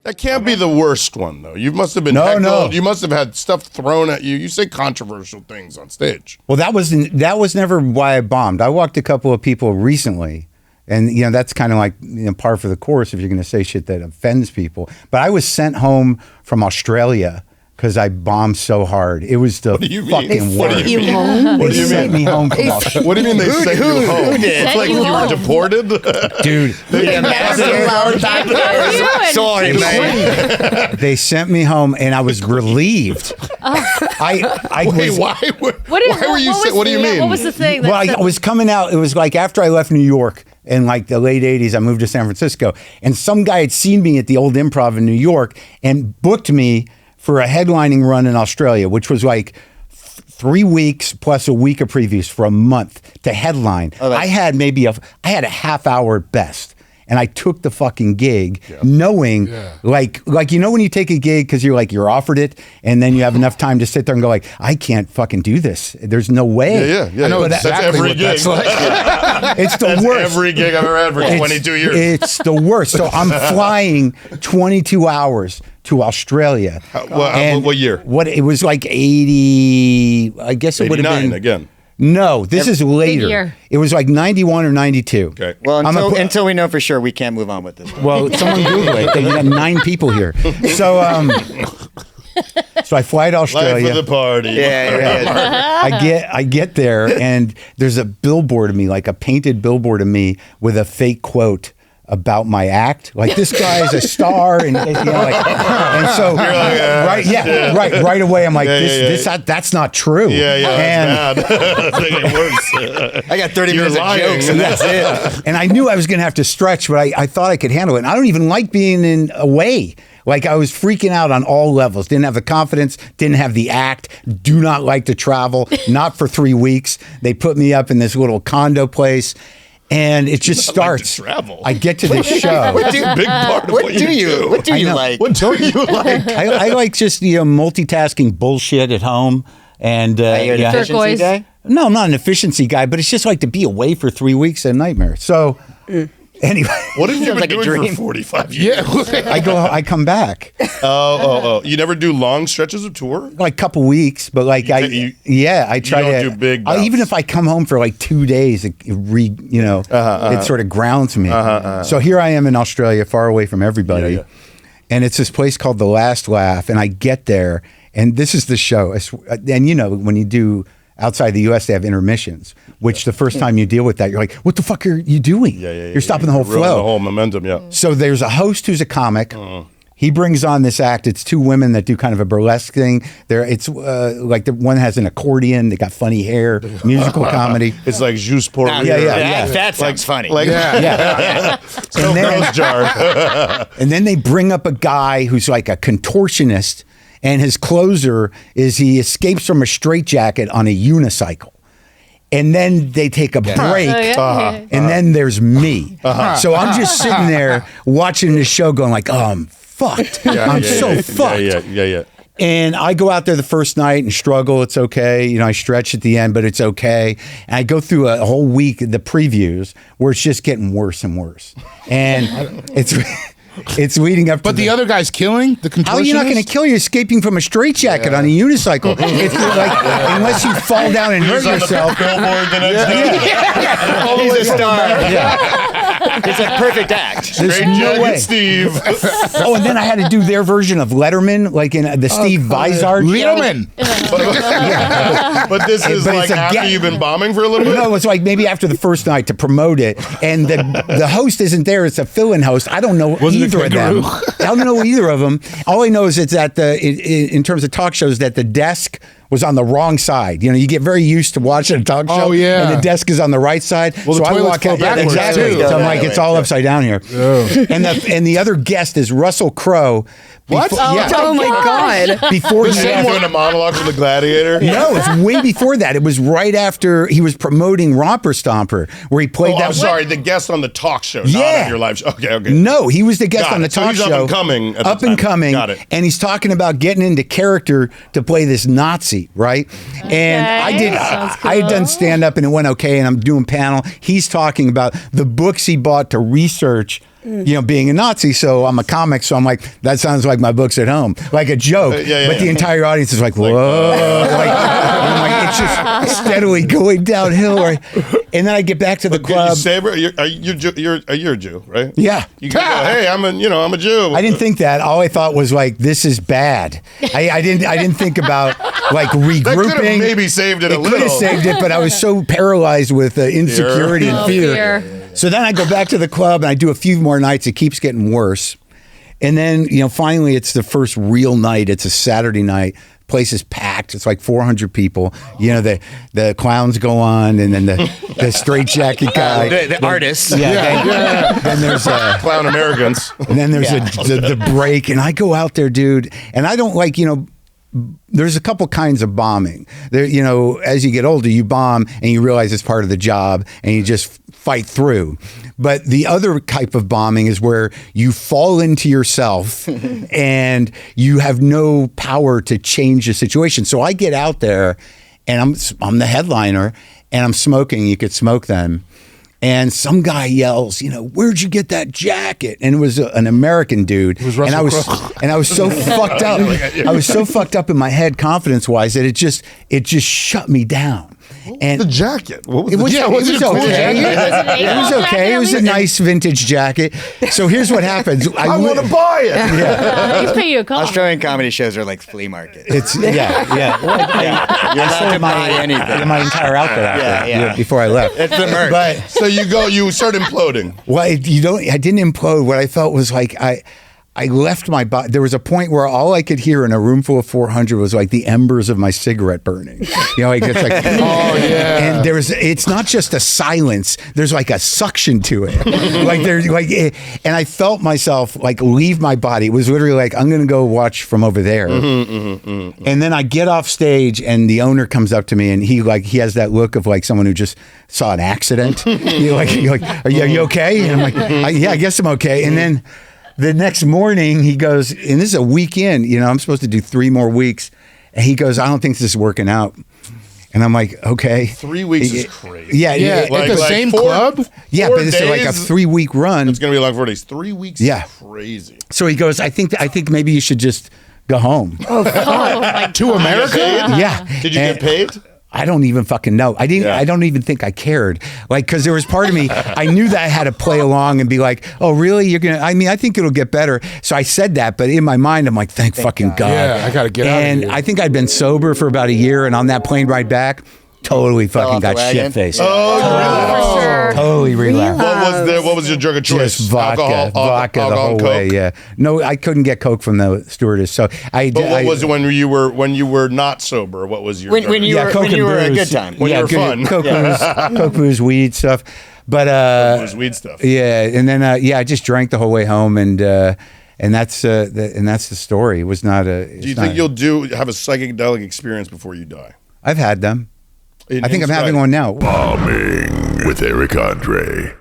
That can't be the worst one, though. You must have been heckled. No. You must have had stuff thrown at you. You say controversial things on stage. Well, that was never why I bombed. I walked a couple of people recently, and that's kind of like par for the course if you're going to say shit that offends people. But I was sent home from Australia because I bombed so hard. It was the fucking worst. They sent me home from Australia. What do you mean they sent you home? Who did? It's like you were deported? Dude. Sorry, man. They sent me home, and I was relieved. Wait, why were you saying? What do you mean? What was the thing? Well, I was coming out. It was like after I left New York in like the late 80s, I moved to San Francisco. And some guy had seen me at the old Improv in New York and booked me for a headlining run in Australia, which was like 3 weeks plus a week of previews for a month to headline. I had a half hour at best. And I took the fucking gig knowing like when you take a gig because you're offered it and then you have enough time to sit there and go like, I can't fucking do this. There's no way. Yeah. I know exactly that's every gig. That's like. It's the worst. Every gig I've ever had for 22 years. It's the worst. So I'm flying 22 hours to Australia. What year? It was like 80, I guess it would have been. Again. No, this is later. It was like 91 or 92. Okay. Well, until we know for sure, we can't move on with this. Well, someone Google it. You got 9 people here. So, so I fly to Australia. Life of the party. Yeah. I get there, and there's a billboard of me, like a painted billboard of me with a fake quote about my act, like this guy is a star, and and so right away I'm like, that's not true. That's bad. That's making it worse. I got 30 minutes of jokes, and that's it. And I knew I was going to have to stretch, but I thought I could handle it. And I don't even like being away. Like I was freaking out on all levels. Didn't have the confidence, didn't have the act, do not like to travel, not for 3 weeks. They put me up in this little condo place. And it just starts. Like to travel. I get to this show. That's a big part of what you do. What do you like? What don't you like? I like just multitasking bullshit at home. And you're an efficiency guy? No, I'm not an efficiency guy, but it's just like to be away for 3 weeks a nightmare. So anyway, what have you been like doing for 45 years? I come back. Oh! You never do long stretches of tour? Like a couple weeks, but like I try to do big bouts. even if I come home for like 2 days, it sort of grounds me. So here I am in Australia, far away from everybody, and it's this place called The Last Laugh, and I get there, and this is the show, and when you do. Outside the U.S., they have intermissions, which the first time you deal with that, you're like, what the fuck are you doing? You're stopping the whole flow. The whole momentum, So there's a host who's a comic. He brings on this act. It's 2 women that do kind of a burlesque thing. It's like the one has an accordion. They got funny hair, musical comedy. It's like Jus pour rire. That sounds funny. So nose jar. And then they bring up a guy who's like a contortionist. And his closer is he escapes from a straitjacket on a unicycle. And then they take a break, and then there's me. So I'm just sitting there watching the show going like, oh, I'm fucked. I'm so fucked. Yeah. And I go out there the first night and struggle. It's okay. I stretch at the end, but it's okay. And I go through a whole week of the previews where it's just getting worse and worse. And it's leading up to the other guy's killing the contortionist? How are you not going to kill you escaping from a straitjacket on a unicycle? It's like, unless you fall down and hurt yourself. Billboard the next day. He's a star. It's a perfect act. There's no way. Steve. And then I had to do their version of Letterman, like in the Steve Vizard Letterman. But this is like after you've been bombing for a little bit? No, it's like maybe after the first night to promote it. And the host isn't there. It's a fill-in host. I don't know either of them. I don't know either of them. All I know is it's at in terms of talk shows that the desk was on the wrong side. You get very used to watching a talk show, and the desk is on the right side. Well, so the I walk out exactly. So I'm like, it's all upside down here. And the other guest is Russell Crowe. What? Oh my God! Before the same doing a monologue from the Gladiator. No, it's way before that. It was right after he was promoting Romper Stomper, where he played that. I'm sorry, the guest on the talk show, not on your live show. Okay. No, he was the guest on the talk show. He's up and coming. Up and coming. Got it. And he's talking about getting into character to play this Nazi, right? And I had done stand up and it went okay, and I'm doing panel. He's talking about the books he bought to research you know, being a Nazi. So I'm a comic. So I'm like, that sounds like my books at home, like a joke. But the entire audience is like, whoa, I'm like, it's just steadily going downhill. And then I get back to the club. You're a Jew, right? Yeah. You can go, hey, I'm a Jew. I didn't think that. All I thought was like, this is bad. I didn't think about like regrouping. That could have maybe saved it a little. It could have saved it, but I was so paralyzed with insecurity and fear. So then I go back to the club and I do a few more nights. It keeps getting worse. And then, you know, finally it's the first real night. It's a Saturday night. Place is packed. It's like 400 people. You know, the clowns go on, and then the straitjacket guy. The artists. Then there's Clown Americans. And then there's the break. And I go out there, dude, and I don't like, you know, there's a couple kinds of bombing. There, you know, as you get older, you bomb and you realize it's part of the job and you just fight through. But the other type of bombing is where you fall into yourself and you have no power to change the situation. So I get out there and I'm the headliner and I'm smoking. You could smoke then. And some guy yells, you know, where'd you get that jacket? And it was an American dude. And I was so fucked up. I was so fucked up in my head, confidence-wise, that it just shut me down. And the jacket. What was it was okay. It was okay. It was a nice vintage jacket. So here's what happens. I want to buy it. He's paying you a call. Australian comedy shows are like flea markets. It's You're not to buy anything. My entire outfit after before I left. It's the merch. But so you start imploding. Well, I didn't implode. What I felt was like I left my body. There was a point where all I could hear in a room full of 400 was like the embers of my cigarette burning. You know, like it's like, oh yeah. And it's not just a silence. There's like a suction to it. Like there's like, and I felt myself like leave my body. It was literally like, I'm going to go watch from over there. And then I get off stage and the owner comes up to me and he has that look of like someone who just saw an accident. You're like, are you okay? And I'm like, yeah, I guess I'm okay. And then the next morning, he goes, and this is a weekend, you know, I'm supposed to do 3 more weeks. And he goes, I don't think this is working out. And I'm like, okay. 3 weeks is crazy. Yeah. At the same club? Yeah, but it's like a 3-week run. It's going to be like 4 days. 3 weeks is crazy. So he goes, I think maybe you should just go home. Oh, God. To America? Yeah. Did you get paid? I don't even fucking know. I don't even think I cared. Like, because there was part of me, I knew that I had to play along and be like, oh, really? You're going to, I mean, I think it'll get better. So I said that, but in my mind, I'm like, thank fucking God. Yeah, I got to get out of here. And I think I'd been sober for about a year, and on that plane ride back, totally fucking got shit-faced. Oh, sure. Totally relapsed. What was your drug of choice? Just vodka Alcohol, the whole Coke? way. Yeah, no, I couldn't get Coke from the stewardess. So But what was it when you were not sober? What was your when you were a good time? When you were fun? Coke, booze, weed stuff. But booze, weed stuff. Yeah, and then I just drank the whole way home, and that's the story. It was not a. Do you think you'll have a psychedelic experience before you die? I've had them. I think I'm having one now. Bombing with Eric Andre.